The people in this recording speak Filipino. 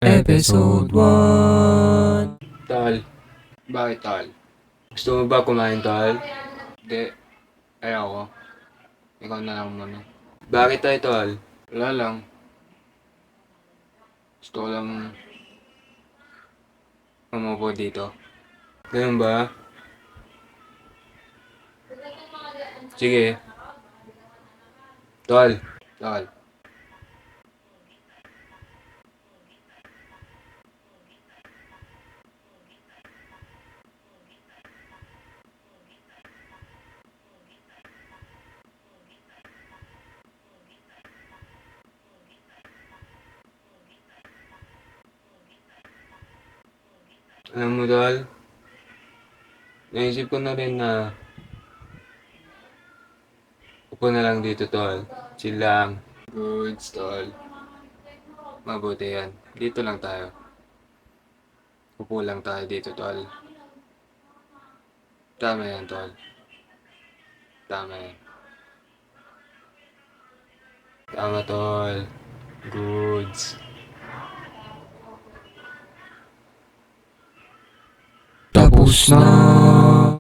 Episode 1. Tol, bakit tol? Gusto mo ba kumain tol? Hindi, ayoko. Ikaw na lang muna. Bakit tayo tol? Wala lang. Gusto ko lang umupo dito. Ganun ba? Sige. Tol. Tol. Alam mo tol, naisip ko na rin na upo na lang dito tol. Chill lang. Goods tol. Mabuti yan. Dito lang tayo. Upo lang tayo dito tol. Tama yan tol. Tama yan. Tama tol. Goods. Tapos na.